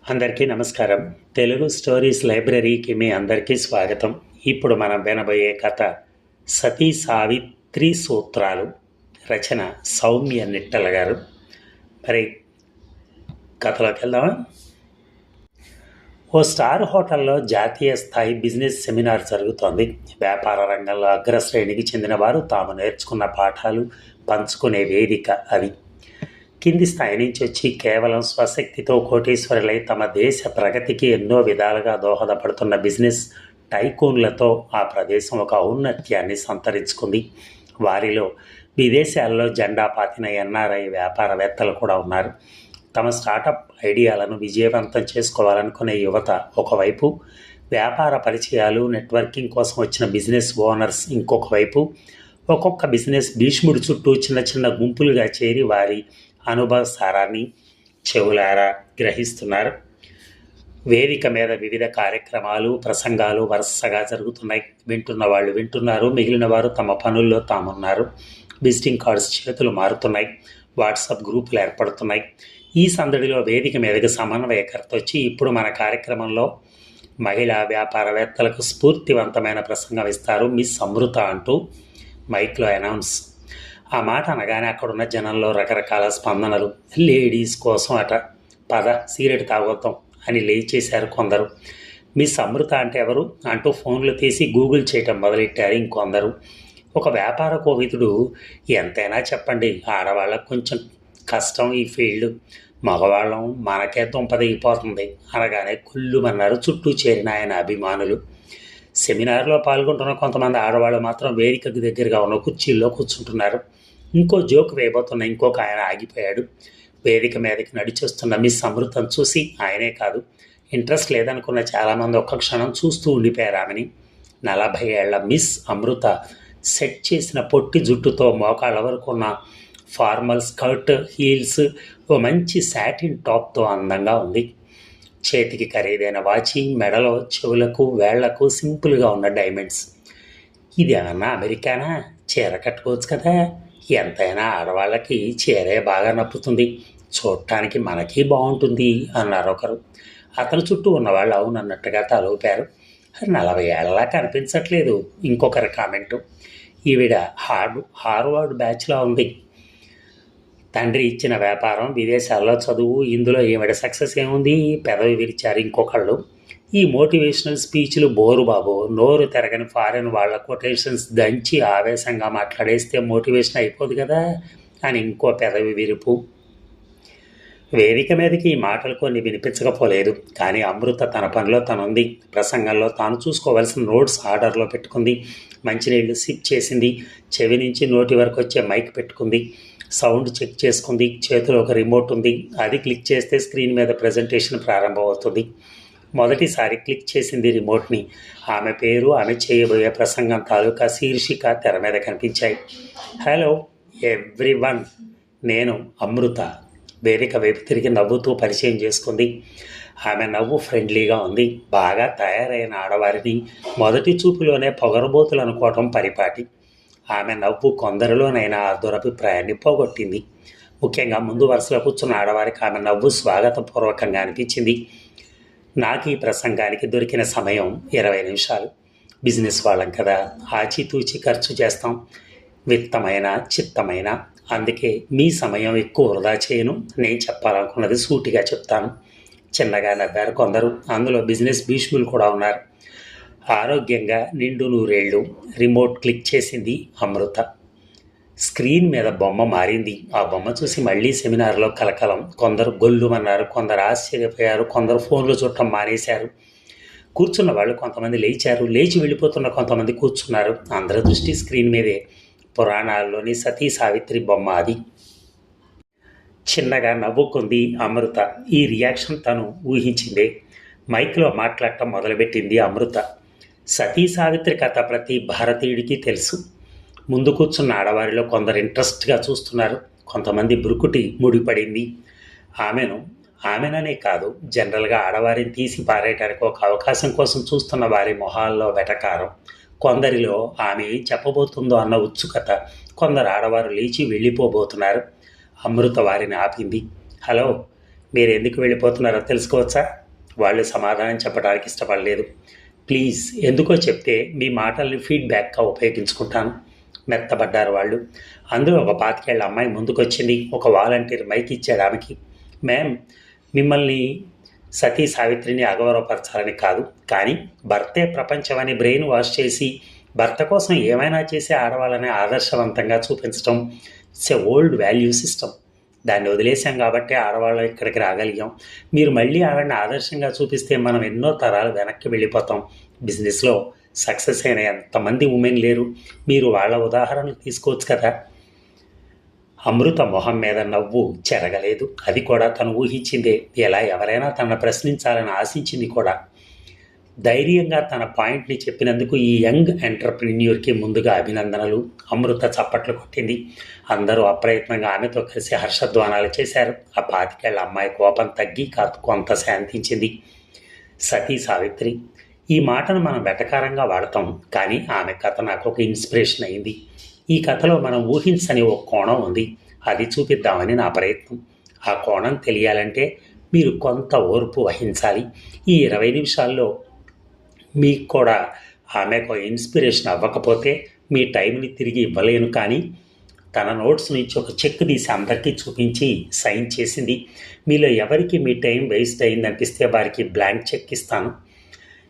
అందరికీ నమస్కారం. తెలుగు స్టోరీస్ లైబ్రరీకి మీ అందరికీ స్వాగతం. ఇప్పుడు మనం వినబోయే కథ సతీ సావిత్రి సూత్రాలు. రచన సౌమ్య నిట్టల గారు. మరి కథలోకి వెళ్దామా? ఓ స్టార్ హోటల్లో జాతీయ స్థాయి బిజినెస్ సెమినార్ జరుగుతోంది. వ్యాపార రంగంలో అగ్రశ్రేణికి చెందిన వారు తాము నేర్చుకున్న పాఠాలు పంచుకునే వేదిక అది. కింది స్థాయి నుంచి వచ్చి కేవలం స్వశక్తితో కోటీశ్వరులై తమ దేశ ప్రగతికి ఎన్నో విధాలుగా దోహదపడుతున్న బిజినెస్ టైకూన్లతో ఆ ప్రదేశం ఒక ఔన్నత్యాన్ని సంతరించుకుంది. వారిలో విదేశాల్లో జెండా పాతిన ఎన్ఆర్ఐ వ్యాపారవేత్తలు కూడా ఉన్నారు. తమ స్టార్టప్ ఐడియాలను విజయవంతం చేసుకోవాలనుకునే యువత ఒకవైపు, వ్యాపార పరిచయాలు నెట్వర్కింగ్ కోసం వచ్చిన బిజినెస్ ఓనర్స్ ఇంకొక వైపు, ఒక్కొక్క బిజినెస్ భీష్ముడి చుట్టూ చిన్న చిన్న గుంపులుగా చేరి వారి అనుభవ సారాన్ని చెవులారా గ్రహిస్తున్నారు. వేదిక మీద వివిధ కార్యక్రమాలు, ప్రసంగాలు వరుసగా జరుగుతున్నాయి. వింటున్న వాళ్ళు వింటున్నారు, మిగిలిన వారు తమ పనుల్లో తామున్నారు. విజిటింగ్ కార్డ్స్ చేతులు మారుతున్నాయి, వాట్సాప్ గ్రూపులు ఏర్పడుతున్నాయి. ఈ సందడిలో వేదిక మీదకి సమన్వయకర్త వచ్చి, ఇప్పుడు మన కార్యక్రమంలో మహిళా వ్యాపారవేత్తలకు స్ఫూర్తివంతమైన ప్రసంగం ఇస్తారు మిస్ అమృత అంటూ మైక్లో అనౌన్స్. ఆ మాట అనగానే అక్కడున్న జనంలో రకరకాల స్పందనలు. లేడీస్ కోసం అట, పద సిగరెట్ తాగొద్దాం అని లేచేశారు కొందరు. మిస్ అమృత అంటే ఎవరు అంటూ ఫోన్లు తీసి గూగుల్ చేయటం మొదలెట్టారు ఇంకొందరు. ఒక వ్యాపార కోవిదుడు, ఎంతైనా చెప్పండి, ఆడవాళ్ళకు కొంచెం కష్టం ఈ ఫీల్డ్, మగవాళ్ళం మనకే దుంపదిగిపోతుంది అనగానే కుళ్ళుమన్నారు చుట్టూ చేరిన ఆయన అభిమానులు. సెమినార్లో పాల్గొంటున్న కొంతమంది ఆడవాళ్ళు మాత్రం వేదికకు దగ్గరగా ఉన్న కుర్చీల్లో కూర్చుంటున్నారు. ఇంకో జోక్ వేయబోతున్న ఇంకొక ఆయన ఆగిపోయాడు. వేదిక మీదకి నడిచొస్తున్న మిస్ అమృతను చూసి ఆయనే కాదు, ఇంట్రెస్ట్ లేదనుకున్న చాలామంది ఒక్క క్షణం చూస్తూ ఉండిపోయారు ఆమెని. 40 ఏళ్ల మిస్ అమృత సెట్ చేసిన పొట్టి జుట్టుతో మోకాళ్ళ వరకు ఉన్న ఫార్మల్ స్కర్ట్, హీల్స్, ఓ మంచి శాటిన్ టాప్తో అందంగా ఉంది. చేతికి ఖరీదైన వాచి, మెడలో చెవులకు వేళ్లకు సింపుల్గా ఉన్న డైమండ్స్. ఇది ఏమన్నా అమెరికానా? చీర కట్టుకోవచ్చు కదా, ఎంతైనా ఆడవాళ్ళకి చీరే బాగా నప్పుతుంది, చూడటానికి మనకి బాగుంటుంది అన్నారు ఒకరు. అతని చుట్టూ ఉన్నవాళ్ళు అవునన్నట్టుగా తలూపారు. 40 ఏళ్ళలా కనిపించట్లేదు ఇంకొకరి కామెంటు. ఈవిడ హార్వర్డ్ బ్యాచ్లో ఉంది, తండ్రి ఇచ్చిన వ్యాపారం, విదేశాల్లో చదువు, ఇందులో ఈవిడ సక్సెస్ ఏముంది, పెదవి విరిచారు ఇంకొకళ్ళు. ఈ మోటివేషనల్ స్పీచ్లు బోరు బాబు, నోరు తిరగని ఫారెన్ వాళ్ళ కొటేషన్స్ దంచి ఆవేశంగా మాట్లాడేస్తే మోటివేషన్ అయిపోదు కదా అని ఇంకో పెదవి విరుపు. వేదిక మీదకి ఈ మాటలు కొన్ని వినిపించకపోలేదు, కానీ అమృత తన పనిలో తనుంది. ప్రసంగంలో తాను చూసుకోవాల్సిన నోట్స్ ఆర్డర్లో పెట్టుకుంది, మంచినీళ్ళు సిప్ చేసింది, చెవి నుంచి నోటి వరకు వచ్చే మైక్ పెట్టుకుంది, సౌండ్ చెక్ చేసుకుంది. చేతిలో ఒక రిమోట్ ఉంది, అది క్లిక్ చేస్తే స్క్రీన్ మీద ప్రజెంటేషన్ ప్రారంభమవుతుంది. మొదటిసారి క్లిక్ చేసింది రిమోట్ని. ఆమె పేరు, ఆమె చేయబోయే ప్రసంగం తాలూకా శీర్షిక తెర మీద కనిపించాయి. హలో ఎవ్రీవన్, నేను అమృత. వేదిక వైపు తిరిగి నవ్వుతూ పరిచయం చేసుకుంది. ఆమె నవ్వు ఫ్రెండ్లీగా ఉంది. బాగా తయారైన ఆడవారిని మొదటి చూపులోనే పొగరబోతులు అనుకోవటం పరిపాటి. ఆమె నవ్వు కొందరిలోనైనా ఆ దురభిప్రాయాన్ని పోగొట్టింది. ముఖ్యంగా ముందు వరుసలో కూర్చున్న ఆడవారికి ఆమె నవ్వు స్వాగతపూర్వకంగా అనిపించింది. నాకు ఈ ప్రసంగానికి దొరికిన సమయం 20 నిమిషాలు. బిజినెస్ వాళ్ళం కదా, ఆచితూచి ఖర్చు చేస్తాం, విత్తమైన చిత్తమైన. అందుకే మీ సమయం ఎక్కువ వృధా చేయను, నేను చెప్పాలనుకున్నది సూటిగా చెప్తాను. చిన్నగా నవ్వారు కొందరు, అందులో బిజినెస్ భీష్ములు కూడా ఉన్నారు. ఆరోగ్యంగా నిండు 100 ఏళ్ళు. రిమోట్ క్లిక్ చేసింది అమృత. స్క్రీన్ మీద బొమ్మ మారింది. ఆ బొమ్మ చూసి మళ్ళీ సెమినార్లో కలకలం. కొందరు గొల్లుమన్నారు, కొందరు ఆశ్చర్యపోయారు, కొందరు ఫోన్లు చుట్టం మానేశారు. కూర్చున్న వాళ్ళు కొంతమంది లేచారు, లేచి వెళ్ళిపోతున్న కొంతమంది కూర్చున్నారు. అందరి దృష్టి స్క్రీన్ మీదే. పురాణాల్లోని సతీ సావిత్రి బొమ్మ అది. చిన్నగా నవ్వుకుంది అమృత. ఈ రియాక్షన్ తను ఊహించిందే. మైక్లో మాట్లాడటం మొదలుపెట్టింది అమృత. సతీ సావిత్రి కథ ప్రతి భారతీయుడికి తెలుసు. ముందు కూర్చున్న ఆడవారిలో కొందరు ఇంట్రెస్ట్గా చూస్తున్నారు, కొంతమంది బ్రుకుటి ముడిపడింది. ఆమెననే కాదు, జనరల్గా ఆడవారిని తీసి పారేయడానికి ఒక అవకాశం కోసం చూస్తున్న వారి మొహాల్లో వెటకారం. కొందరిలో ఆమె ఏం చెప్పబోతుందో అన్న ఉత్సుకత. కొందరు ఆడవారు లేచి వెళ్ళిపోబోతున్నారు. అమృత వారిని ఆపింది. హలో, మీరు ఎందుకు వెళ్ళిపోతున్నారో తెలుసుకోవచ్చా? వాళ్ళు సమాధానం చెప్పడానికి ఇష్టపడలేదు. ప్లీజ్ ఎందుకో చెప్తే మీ మాటల్ని ఫీడ్బ్యాక్గా ఉపయోగించుకుంటాను. మెత్తబడ్డారు వాళ్ళు. అందులో ఒక 25 ఏళ్ల అమ్మాయి ముందుకొచ్చింది. ఒక వాలంటీర్ మైక్ ఇచ్చాడు ఆమెకి. మ్యామ్, మిమ్మల్ని సతీ సావిత్రిని అగౌరవపరచాలని కాదు, కానీ భర్తే ప్రపంచమని బ్రెయిన్ వాష్ చేసి భర్త కోసం ఏమైనా చేసే ఆడవాళ్ళని ఆదర్శవంతంగా చూపించడం it's a old value system. దాన్ని వదిలేసాం కాబట్టి ఆడవాళ్ళు ఇక్కడికి రాగలిగాం. మీరు మళ్ళీ ఆవిడని ఆదర్శంగా చూపిస్తే మనం ఎన్నో తరాలు వెనక్కి వెళ్ళిపోతాం. బిజినెస్లో సక్సెస్ అయిన ఎంతమంది ఉమెన్ లేరు? మీరు వాళ్ళ ఉదాహరణలు తీసుకోవచ్చు కదా. అమృత మొహం మీద నవ్వు చెరగలేదు. అది కూడా తను ఊహించిందే. ఎలా ఎవరైనా తనను ప్రశ్నించాలని ఆశించింది కూడా. ధైర్యంగా తన పాయింట్ని చెప్పినందుకు ఈ యంగ్ ఎంటర్ప్రెన్యూర్కి ముందుగా అభినందనలు. అమృత చప్పట్లు కొట్టింది. అందరూ అప్రయత్నంగా ఆమెతో కలిసి హర్షధ్వానాలు చేశారు. ఆ 25 ఏళ్ల అమ్మాయి కోపం తగ్గి కొంత శాంతించింది. సతీ సావిత్రి, ఈ మాటను మనం వెటకారంగా వాడతాం, కానీ ఆమె కథ నాకు ఒక ఇన్స్పిరేషన్ అయింది. ఈ కథలో మనం ఊహించని ఒక కోణం ఉంది. అది చూపిద్దామని నా ప్రయత్నం. ఆ కోణం తెలియాలంటే మీరు కొంత ఓర్పు వహించాలి. ఈ 20 నిమిషాల్లో మీకు కూడా ఆమెకు ఇన్స్పిరేషన్ అవ్వకపోతే మీ టైంని తిరిగి ఇవ్వలేను. కానీ తన నోట్స్ నుంచి ఒక చెక్ తీసి అందరికీ చూపించి సైన్ చేసింది. మీలో ఎవరికి మీ టైం వేస్ట్ అయిందనిపిస్తే వారికి బ్లాంక్ చెక్ ఇస్తాను.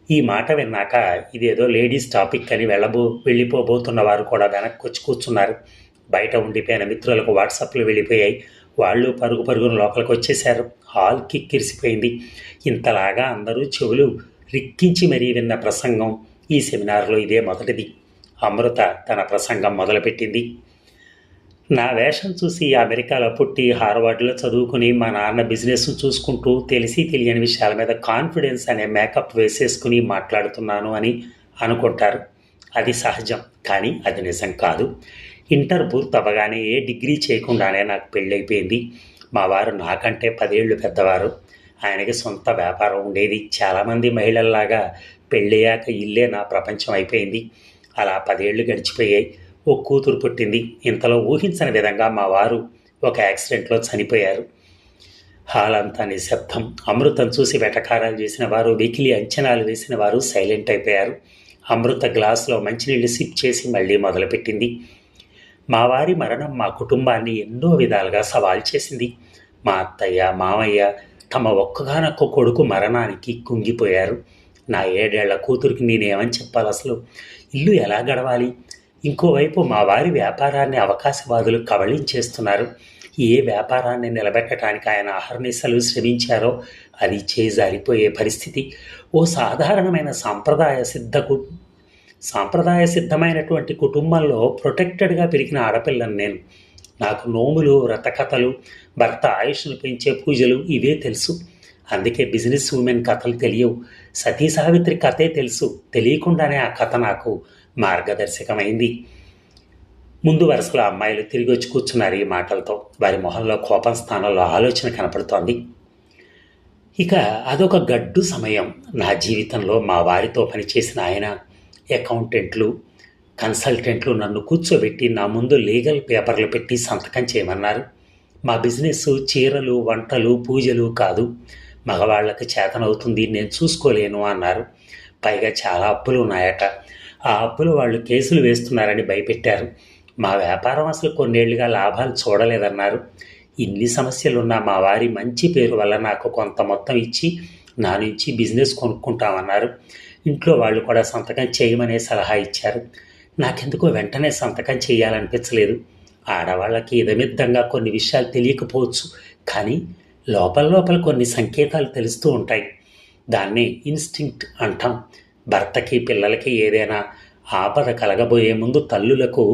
ఈ మాట విన్నాక ఇదేదో లేడీస్ టాపిక్ అని వెళ్ళిపోబోతున్న వారు కూడా వెనక్కి వచ్చి కూర్చున్నారు. బయట ఉండిపోయిన మిత్రులకు వాట్సాప్లు వెళ్ళిపోయాయి. వాళ్ళు పరుగున లోపలికి వచ్చేశారు. హాల్ కిక్కిరిసిపోయింది. ఇంతలాగా అందరూ చెవులు రిక్కించి మరీ విన్న ప్రసంగం ఈ సెమినార్లో ఇదే మొదటిది. అమృత తన ప్రసంగం మొదలుపెట్టింది. నా వేషం చూసి అమెరికాలో పుట్టి హార్వర్డ్లో చదువుకుని మా నాన్న బిజినెస్ చూసుకుంటూ తెలిసి తెలియని విషయాల మీద కాన్ఫిడెన్స్ అనే మేకప్ వేసేసుకుని మాట్లాడుతున్నాను అని అనుకుంటారు. అది సహజం, కానీ అది నిజం కాదు. ఇంటర్ పూర్తవగానే ఏ డిగ్రీ చేయకుండానే నాకు పెళ్ళైపోయింది. మా వారు నాకంటే 10 ఏళ్ళు పెద్దవారు. ఆయనకి సొంత వ్యాపారం ఉండేది. చాలామంది మహిళల్లాగా పెళ్ళయ్యాక ఇల్లే నా ప్రపంచం అయిపోయింది. అలా 10 ఏళ్ళు గడిచిపోయాయి. ఓ కూతురు పుట్టింది. ఇంతలో ఊహించని విధంగా మా వారు ఒక యాక్సిడెంట్లో చనిపోయారు. హాల్ అంతా నిశ్శబ్దం. అమృతం చూసి వెటకారాలు చేసిన వారు, వెకిలి అంచనాలు వేసిన వారు సైలెంట్ అయిపోయారు. అమృత గ్లాసులో మంచినీళ్ళు సిప్ చేసి మళ్ళీ మొదలుపెట్టింది. మా వారి మరణం మా కుటుంబాన్ని ఎన్నో విధాలుగా సవాల్ చేసింది. మా అత్తయ్య, మామయ్య తమ ఒక్కగానొక్క కొడుకు మరణానికి కుంగిపోయారు. నా 7 ఏళ్ల కూతురికి నేనేమని చెప్పాలి? అసలు ఇల్లు ఎలా గడవాలి? ఇంకోవైపు మా వారి వ్యాపారాన్ని అవకాశవాదులు కబళించేస్తున్నారు. ఏ వ్యాపారాన్ని నిలబెట్టడానికి ఆయన అహర్నిశలు శ్రమించారో అది చేజారిపోయే పరిస్థితి. ఓ సాధారణమైన సాంప్రదాయ సిద్ధమైనటువంటి కుటుంబంలో ప్రొటెక్టెడ్గా పెరిగిన ఆడపిల్లను నేను. నాకు నోములు, వ్రతకథలు, భర్త ఆయుష్ను పెంచే పూజలు ఇవే తెలుసు. అందుకే బిజినెస్ ఉమెన్ కథలు తెలియవు. సతీ సావిత్రి కథే తెలుసు. తెలియకుండానే ఆ కథ నాకు మార్గదర్శకమైంది. ముందు వరుసలో అమ్మాయిలు తిరిగి వచ్చి కూర్చున్నారు. ఈ మాటలతో వారి మొహంలో కోపం స్థానంలో ఆలోచన కనపడుతోంది. ఇక అదొక గడ్డు సమయం. నా జీవితంలో మా వారితో పనిచేసిన ఆయన, అకౌంటెంట్లు, కన్సల్టెంట్లు నన్ను కూర్చోబెట్టి నా ముందు లీగల్ పేపర్లు పెట్టి సంతకం చేయమన్నారు. మా బిజినెస్ చీరలు, వంటలు, పూజలు కాదు. మగవాళ్లకు చేతనవుతుంది, నేను చూసుకోలేను అన్నారు. పైగా చాలా అప్పులు ఉన్నాయట. ఆ అప్పులు వాళ్ళు కేసులు వేస్తున్నారని భయపెట్టారు. మా వ్యాపారం అసలు కొన్నేళ్లుగా లాభాలు చూడలేదన్నారు. ఇన్ని సమస్యలున్నా మా వారి మంచి పేరు వల్ల నాకు కొంత మొత్తం ఇచ్చి నా నుంచి బిజినెస్ కొనుక్కుంటామన్నారు. ఇంట్లో వాళ్ళు కూడా సంతకం చేయమనే సలహా ఇచ్చారు. నాకెందుకో వెంటనే సంతకం చేయాలనిపించలేదు. ఆడవాళ్ళకి ఇదమిద్దంగా కొన్ని విషయాలు తెలియకపోవచ్చు, కానీ లోపల కొన్ని సంకేతాలు తెలుస్తూ ఉంటాయి. దాన్ని ఇన్స్టింక్ట్ అంటాం. భర్తకి, పిల్లలకి ఏదైనా ఆపద కలగబోయే ముందు తల్లులకు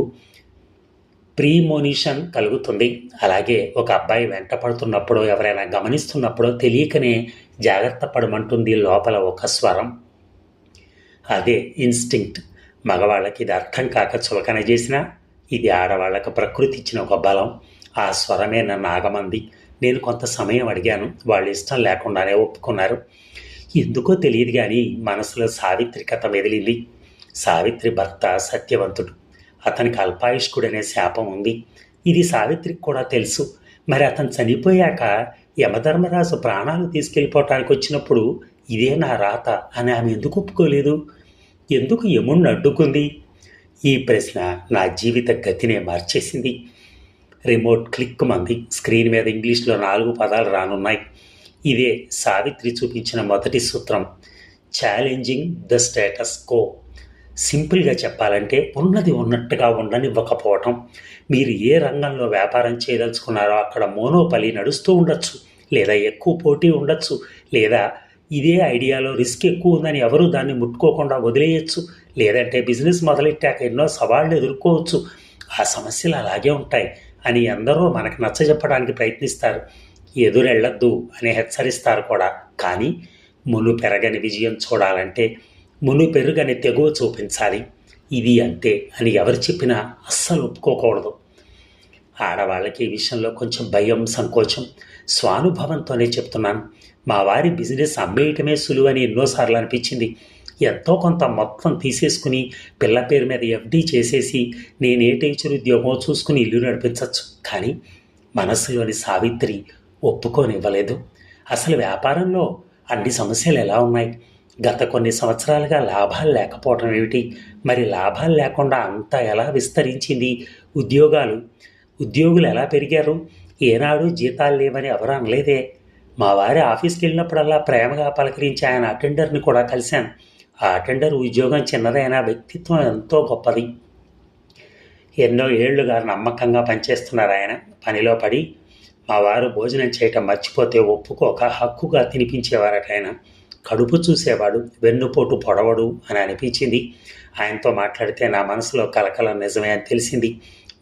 ప్రీమోనిషన్ కలుగుతుంది. అలాగే ఒక అబ్బాయి వెంట పడుతున్నప్పుడో, ఎవరైనా గమనిస్తున్నప్పుడో తెలియకనే జాగ్రత్త పడమంటుంది లోపల ఒక స్వరం. అదే ఇన్స్టింక్ట్. మగవాళ్ళకి ఇది అర్థం కాక చులకన చేసినా ఇది ఆడవాళ్ళకు ప్రకృతి ఇచ్చిన ఒక బలం. ఆ స్వరమే నన్ను ఆగమంది. నేను కొంత సమయం అడిగాను. వాళ్ళు ఇష్టం లేకుండానే ఒప్పుకున్నారు. ఎందుకో తెలియదు కానీ మనసులో సావిత్రి కథ మెదిలింది. సావిత్రి భర్త సత్యవంతుడు. అతనికి అల్పాయుష్కుడనే శాపం ఉంది. ఇది సావిత్రికి కూడా తెలుసు. మరి అతను చనిపోయాక యమధర్మరాజు ప్రాణాలు తీసుకెళ్ళిపోవటానికి వచ్చినప్పుడు ఇదే నా రాత అని ఆమె ఎందుకు ఒప్పుకోలేదు? ఎందుకు యముణ్ణి అడ్డుకుంది? ఈ ప్రశ్న నా జీవిత గతినే మార్చేసింది. రిమోట్ క్లిక్ మంది. స్క్రీన్ మీద ఇంగ్లీష్లో 4 పదాలు రానున్నాయి. ఇదే సావిత్రి చూపించిన మొదటి సూత్రం, ఛాలెంజింగ్ ద స్టేటస్ కో. సింపుల్గా చెప్పాలంటే ఉన్నది ఉన్నట్టుగా ఉండనివ్వకపోవటం. మీరు ఏ రంగంలో వ్యాపారం చేయదలుచుకున్నారో అక్కడ మోనోపలి నడుస్తూ ఉండొచ్చు, లేదా ఎక్కువ పోటీ ఉండొచ్చు, లేదా ఇదే ఐడియాలో రిస్క్ ఎక్కువ ఉందని ఎవరూ దాన్ని ముట్టుకోకుండా వదిలేయచ్చు, లేదంటే బిజినెస్ మొదలెట్టాక ఎన్నో సవాళ్లు ఎదుర్కోవచ్చు. ఆ సమస్యలు అలాగే ఉంటాయి అని ఎందరో మనకు నచ్చజెప్పడానికి ప్రయత్నిస్తారు. ఎదురెళ్లొద్దు అని హెచ్చరిస్తారు కూడా. కానీ మును పెరగని విజయం చూడాలంటే మును పెరుగని తెగువ చూపించాలి. ఇది అంతే అని ఎవరు చెప్పినా అస్సలు ఒప్పుకోకూడదు. ఆడవాళ్ళకి ఈ విషయంలో కొంచెం భయం, సంకోచం. స్వానుభవంతోనే చెప్తున్నాను. మా వారి బిజినెస్ అమ్మేయటమే సులువని ఎన్నోసార్లు అనిపించింది. ఎంతో కొంత మొత్తం తీసేసుకుని పిల్ల పేరు మీద ఎఫ్డీ చేసేసి నేనే టీచర్ ఉద్యోగం చూసుకుని ఇల్లు నడిపించవచ్చు. కానీ మనసులోని సావిత్రి ఒప్పుకోనివ్వలేదు. అసలు వ్యాపారంలో అన్ని సమస్యలు ఎలా ఉన్నాయి? గత కొన్ని సంవత్సరాలుగా లాభాలు లేకపోవటం ఏమిటి? మరి లాభాలు లేకుండా అంతా ఎలా విస్తరించింది? ఉద్యోగులు ఎలా పెరిగారు? ఏనాడు జీతాలు లేవని ఎవరు అనలేదే. మా వారి ఆఫీస్కి వెళ్ళినప్పుడల్లా ప్రేమగా పలకరించి ఆయన అటెండర్ని కూడా కలిశాను. ఆ అటెండర్ ఉద్యోగం చిన్నదైనా వ్యక్తిత్వం ఎంతో గొప్పది. ఎన్నో ఏళ్లుగా నమ్మకంగా పనిచేస్తున్నారు ఆయన. పనిలో పడి మా వారు భోజనం చేయటం మర్చిపోతే ఒప్పుకోక హక్కుగా తినిపించేవారట ఆయన. కడుపు చూసేవాడు, వెన్నుపోటు పొడవడు అని అనిపించింది. ఆయనతో మాట్లాడితే నా మనసులో కలకలం నిజమే అని తెలిసింది.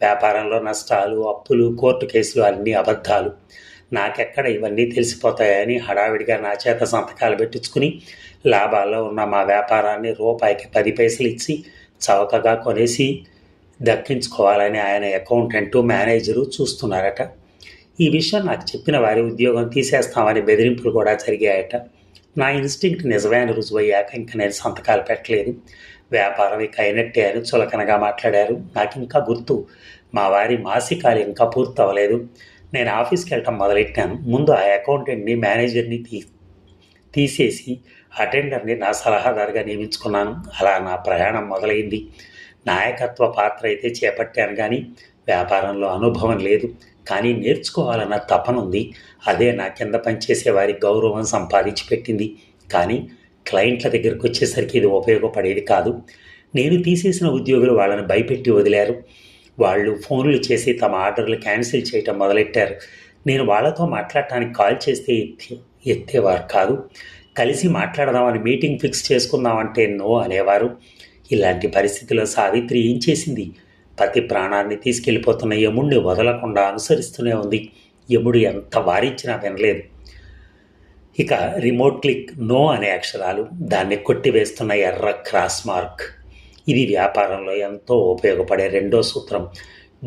వ్యాపారంలో నష్టాలు, అప్పులు, కోర్టు కేసులు అన్నీ అబద్ధాలు. నాకెక్కడ ఇవన్నీ తెలిసిపోతాయని హడావిడిగా నా చేత సంతకాలు పెట్టించుకుని లాభాల్లో ఉన్న మా వ్యాపారాన్ని రూపాయికి 10 పైసలు ఇచ్చి చవకగా కొనేసి దక్కించుకోవాలని ఆయన అకౌంటెంటు, మేనేజరు చూస్తున్నారట. ఈ విషయం నాకు చెప్పిన వారి ఉద్యోగం తీసేస్తామని బెదిరింపులు కూడా జరిగాయట. నా ఇన్స్టింక్ట్ నిజమే అని రుజువయ్యాక ఇంక నేను సంతకాలు పెట్టలేదు. వ్యాపారం ఇక అయినట్టే అని చులకనగా మాట్లాడారు. నాకు ఇంకా గుర్తు, మా వారి మాసికాలు ఇంకా పూర్తి అవ్వలేదు. నేను ఆఫీస్కి వెళ్ళటం మొదలెట్టాను. ముందు ఆ అకౌంటెంట్ని, మేనేజర్ని తీసేసి అటెండర్ని నా సలహాదారుగా నియమించుకున్నాను. అలా నా ప్రయాణం మొదలైంది. నాయకత్వ పాత్ర అయితే చేపట్టాను, కానీ వ్యాపారంలో అనుభవం లేదు. కానీ నేర్చుకోవాలన్న తపనుంది. అదే నా కింద పనిచేసే వారి గౌరవం సంపాదించి పెట్టింది. కానీ క్లయింట్ల దగ్గరికి వచ్చేసరికి ఇది ఉపయోగపడేది కాదు. నేను తీసేసిన ఉద్యోగులు వాళ్ళని భయపెట్టి వదిలారు. వాళ్ళు ఫోన్లు చేసి తమ ఆర్డర్లు క్యాన్సిల్ చేయటం మొదలెట్టారు. నేను వాళ్ళతో మాట్లాడటానికి కాల్ చేస్తే ఎత్తేవారు కాదు. కలిసి మాట్లాడదామని మీటింగ్ ఫిక్స్ చేసుకుందామంటే నో అనేవారు. ఇలాంటి పరిస్థితిలో సావిత్రి ఏం చేసింది? పతి ప్రాణాన్ని తీసుకెళ్ళిపోతున్న యముణ్ణి వదలకుండా అనుసరిస్తూనే ఉంది. యముడు ఎంత వారించినా వినలేదు. ఇక రిమోట్ క్లిక్ నో అనే అక్షరాలు, దాన్ని కొట్టివేస్తున్న ఎర్ర క్రాస్ మార్క్. ఇది వ్యాపారంలో ఎంతో ఉపయోగపడే రెండో సూత్రం.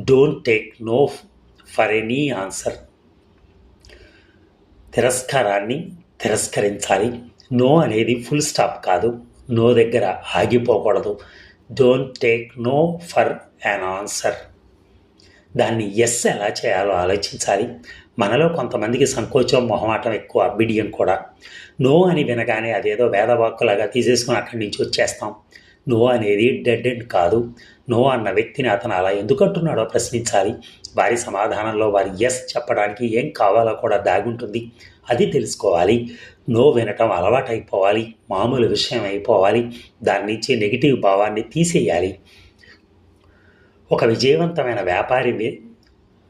Don't take no for any answer. తిరస్కారాన్ని తిరస్కరించాలి. నో అనేది ఫుల్ స్టాప్ కాదు. నో దగ్గర ఆగిపోకూడదు. Don't take no for an answer. దాన్ని ఎస్ ఎలా చేయాలో ఆలోచించాలి. మనలో కొంతమందికి సంకోచం, మొహమాటం ఎక్కువ, బిడియం కూడా. నో అని వినగానే అదేదో వేదవాక్కులాగా తీసేసుకుని అక్కడి నుంచి వచ్చేస్తాం. నో అనేది డెడ్ ఎండ్ కాదు. నో అన్న వ్యక్తిని అతను అలా ఎందుకు అంటున్నాడో ప్రశ్నించాలి. వారి సమాధానంలో వారి ఎస్ చెప్పడానికి ఏం కావాలో కూడా దాగుంటుంది. అది తెలుసుకోవాలి. నో వినటం అలవాటైపోవాలి, మామూలు విషయం అయిపోవాలి. దాని నుంచి నెగిటివ్ భావాన్ని తీసేయాలి. ఒక విజయవంతమైన వ్యాపారి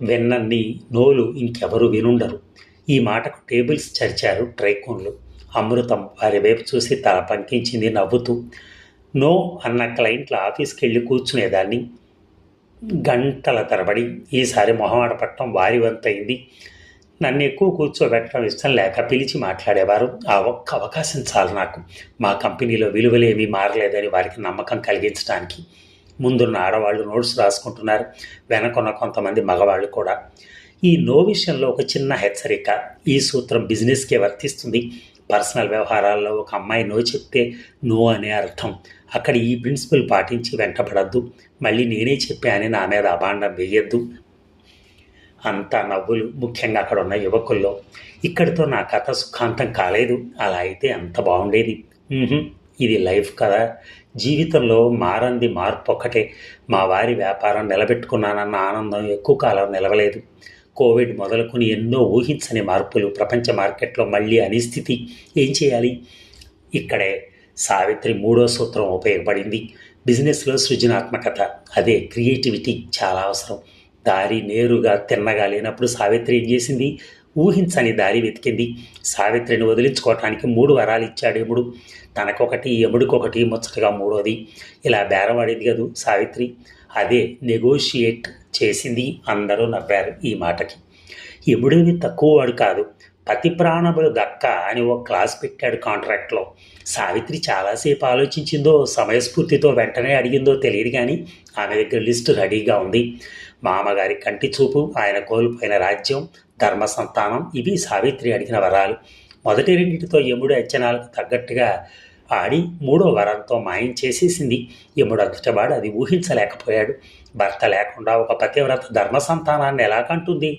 విన్నన్ని నోలు ఇంకెవరు వినుండరు. ఈ మాటకు టేబుల్స్ చరిచారు ట్రైకోన్లు. అమృతం వారి వైపు చూసి తల పంకించింది నవ్వుతూ. నో అన్న క్లయింట్ల ఆఫీస్కి వెళ్ళి కూర్చునేదాన్ని గంటల తరబడి. ఈసారి మొహమాట పట్టడం వారి వంతైంది. నన్ను ఎక్కువ కూర్చోబెట్టడం ఇష్టం లేక పిలిచి మాట్లాడేవారు. ఆ ఒక్క అవకాశం చాలు నాకు. మా కంపెనీలో విలువలేమీ మారలేదని వారికి నమ్మకం కలిగించడానికి. ముందున్న ఆడవాళ్ళు నోట్స్ రాసుకుంటున్నారు, వెనకున్న కొంతమంది మగవాళ్ళు కూడా. ఈ నో విషయంలో ఒక చిన్న హెచ్చరిక. ఈ సూత్రం బిజినెస్కే వర్తిస్తుంది. పర్సనల్ వ్యవహారాల్లో ఒక అమ్మాయి నో చెప్తే నో అనే అర్థం. అక్కడ ఈ ప్రిన్సిపల్ పాటించి వెంటపడద్దు. మళ్ళీ నేనే చెప్పానని నా మీద అభాండం వేయద్దు. అంతా నవ్వులు, ముఖ్యంగా అక్కడ ఉన్న యువకుల్లో. ఇక్కడితో నా కథ సుఖాంతం కాలేదు. అలా అయితే ఎంత బాగుండేది. ఇది లైఫ్ కదా. జీవితంలో మారంది మార్పు ఒక్కటే. మా వారి వ్యాపారం నిలబెట్టుకున్నానన్న ఆనందం ఎక్కువ కాలం నిలవలేదు. కోవిడ్ మొదలుకొని ఎన్నో ఊహించని మార్పులు, ప్రపంచ మార్కెట్లో మళ్ళీ అనిస్థితి. ఏం చేయాలి? ఇక్కడే సావిత్రి 3వ సూత్రం ఉపయోగపడింది. బిజినెస్లో సృజనాత్మకత, అదే క్రియేటివిటీ చాలా అవసరం. దారి నేరుగా తిన్నగా లేనప్పుడు సావిత్రి ఏం చేసింది? ఊహించని దారి వెతికింది. సావిత్రిని వదిలించుకోవటానికి 3 వరాలు ఇచ్చాడు యముడు. తనకొకటి, యముడికొకటి, ముచ్చటగా 3వది. ఇలా బేరవాడేది కదూ సావిత్రి. అదే నెగోషియేట్ చేసింది. అందరూ నవ్వారు ఈ మాటకి. యముడిని తక్కువ వాడు కాదు. పతి ప్రాణములు దక్క అని ఓ క్లాస్ పెట్టాడు కాంట్రాక్ట్లో. సావిత్రి చాలాసేపు ఆలోచించిందో, సమయస్ఫూర్తితో వెంటనే అడిగిందో తెలియదు, కానీ ఆమె దగ్గర లిస్టు రెడీగా ఉంది. మామగారి కంటి చూపు, ఆయన కోల్పోయిన రాజ్యం, ధర్మ సంతానం, ఇవి సావిత్రి అడిగిన వరాలు. మొదటి రెండింటితో యముడు అంచనాలకు తగ్గట్టుగా ఆడి 3వ వరంతో మాయం చేసేసింది. యముడు అంతటవాడు అది ఊహించలేకపోయాడు. భర్త లేకుండా ఒక పతివ్రత ధర్మ సంతానాన్ని ఎలా కంటుంది?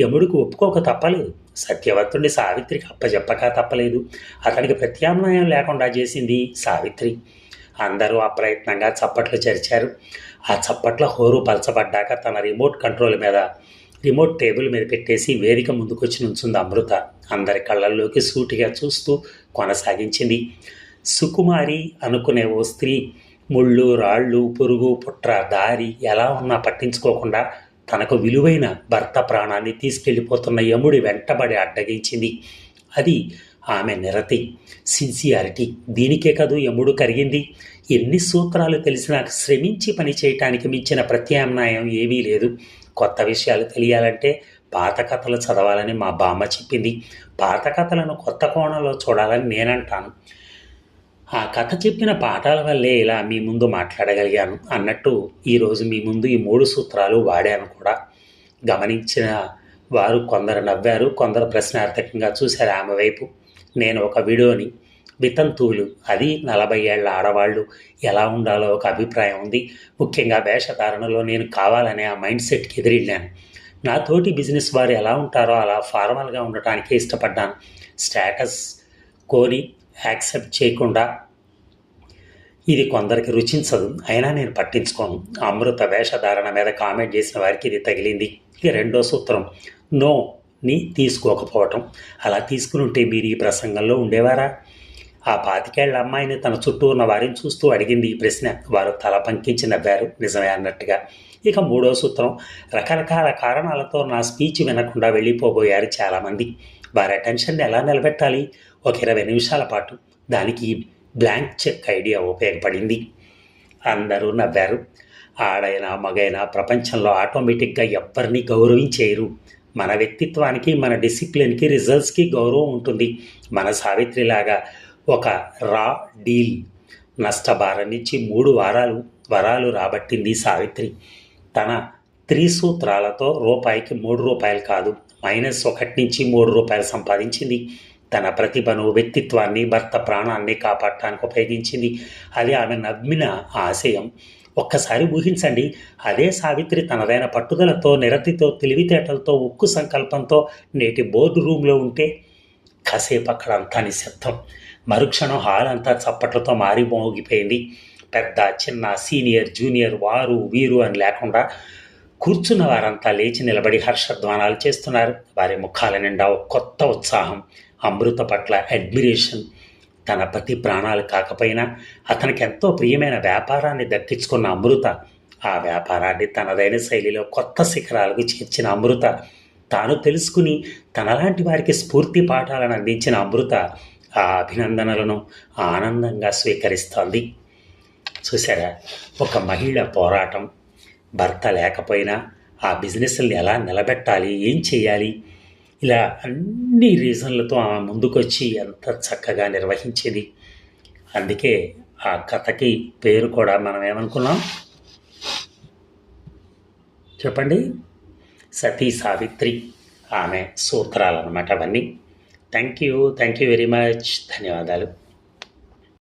యముడికి ఒప్పుకోక తప్పలేదు. సత్యవంతుడి సావిత్రికి అప్పజెప్పక తప్పలేదు. అతనికి ప్రత్యామ్నాయం లేకుండా చేసింది సావిత్రి. అందరూ అప్రయత్నంగా చప్పట్లు చరిచారు. ఆ చప్పట్ల హోరు పలచబడ్డాక తన రిమోట్ టేబుల్ మీద పెట్టేసి వేదిక ముందుకొచ్చి నుంచుంది అమృత. అందరి కళ్ళల్లోకి సూటిగా చూస్తూ కొనసాగించింది. సుకుమారి అనుకునే ఓ స్త్రీ ముళ్ళు, రాళ్ళు, పురుగు, పుట్ర, దారి ఎలా ఉన్నా పట్టించుకోకుండా తనకు విలువైన భర్త ప్రాణాన్ని తీసుకెళ్ళిపోతున్న యముడి వెంటబడి అడ్డగించింది. అది ఆమె నిరతి, సిన్సియారిటీ. దీనికే కదూ యముడు కరిగింది. ఎన్ని సూత్రాలు తెలిసినా శ్రమించి పని చేయటానికి మించిన ప్రత్యామ్నాయం ఏమీ లేదు. కొత్త విషయాలు తెలియాలంటే పాత కథలు చదవాలని మా బామ్మ చెప్పింది. పాత కథలను కొత్త కోణంలో చూడాలని నేనంటాను. ఆ కథ చెప్పిన పాఠాల వల్లే ఇలా మీ ముందు మాట్లాడగలిగాను అన్నట్టు ఈరోజు మీ ముందు ఈ 3 సూత్రాలు వాడాను కూడా. గమనించిన వారు కొందరు నవ్వారు, కొందరు ప్రశ్నార్థకంగా చూశారు ఆమె వైపు. నేను ఒక వీడియోని వితంతువులు, అది 40 ఏళ్ల ఆడవాళ్ళు ఎలా ఉండాలో ఒక అభిప్రాయం ఉంది. ముఖ్యంగా వేషధారణలో నేను కావాలనే ఆ మైండ్ సెట్కి ఎదిరిళ్ళాను. నా తోటి బిజినెస్ వారు ఎలా ఉంటారో అలా ఫార్మల్గా ఉండటానికే ఇష్టపడ్డాను. స్టేటస్ కోని యాక్సెప్ట్ చేయకుండా. ఇది కొందరికి రుచించదు, అయినా నేను పట్టించుకోను. అమృత వేషధారణ మీద కామెంట్ చేసిన వారికి ఇది తగిలింది. ఇక 2వ సూత్రం, నోని తీసుకోకపోవటం. అలా తీసుకుని ఉంటే మీరు ఈ ప్రసంగంలో ఉండేవారా? ఆ 25 ఏళ్ల అమ్మాయిని తన చుట్టూ ఉన్న వారిని చూస్తూ అడిగింది ఈ ప్రశ్న. వారు తల పంకించి నవ్వారు, నిజమే అన్నట్టుగా. ఇక 3వ సూత్రం, రకరకాల కారణాలతో నా స్పీచ్ వినకుండా వెళ్ళిపోబోయారు చాలామంది. వారి అటెన్షన్ని ఎలా నిలబెట్టాలి? ఒక 20 నిమిషాల పాటు. దానికి బ్లాంక్ చెక్ ఐడియా ఉపయోగపడింది. అందరూ నవ్వారు. ఆడైనా మగైనా ప్రపంచంలో ఆటోమేటిక్గా ఎవ్వరిని గౌరవించేయరు. మన వ్యక్తిత్వానికి, మన డిసిప్లిన్కి, రిజల్ట్స్కి గౌరవం ఉంటుంది. మన సావిత్రిలాగా ఒక రా డీల్ నష్టభారం నుంచి 3 వరాలు రాబట్టింది సావిత్రి. తన 3 సూత్రాలతో రూపాయికి 3 రూపాయలు కాదు, -1 నుంచి 3 రూపాయలు సంపాదించింది. తన ప్రతిభను, వ్యక్తిత్వాన్ని, భర్త ప్రాణాన్ని కాపాడటానికి ఉపయోగించింది. అది ఆమె నమ్మిన ఆశయం. ఒక్కసారి ఊహించండి, అదే సావిత్రి తనదైన పట్టుదలతో, నిరతితో, తెలివితేటలతో, ఉక్కు సంకల్పంతో నేటి బోర్డు రూమ్లో ఉంటే. కాసేపు అక్కడ అంతా నిశ్శబ్దం. మరుక్షణం హాల్ అంతా చప్పట్లతో మారిమోగిపోయింది. పెద్ద, చిన్న, సీనియర్, జూనియర్, వారు వీరు అని లేకుండా కూర్చున్న వారంతా లేచి నిలబడి హర్షధ్వానాలు చేస్తున్నారు. వారి ముఖాల నిండా ఒక కొత్త ఉత్సాహం, అమృత పట్ల అడ్మిరేషన్. తన పతి ప్రాణాలు కాకపోయినా అతనికి ఎంతో ప్రియమైన వ్యాపారాన్ని దక్కించుకున్న అమృత, ఆ వ్యాపారాన్ని తనదైన శైలిలో కొత్త శిఖరాలకు చేర్చిన అమృత, తాను తెలుసుకుని తనలాంటి వారికి స్ఫూర్తి పాఠాలను అందించిన అమృత ఆ అభినందనలను ఆనందంగా స్వీకరిస్తోంది. చూసారా, ఒక మహిళ పోరాటం. భర్త లేకపోయినా ఆ బిజినెస్ని ఎలా నిలబెట్టాలి, ఏం చేయాలి, ఇలా అన్ని రీజన్లతో ఆమె ముందుకొచ్చి ఎంత చక్కగా నిర్వహించేది. అందుకే ఆ కథకి పేరు కూడా మనం ఏమనుకున్నాం చెప్పండి? సతీ సావిత్రి. ఆమె సూత్రాలు అన్నమాట అవన్నీ. Thank you very much. ధన్యవాదాలు.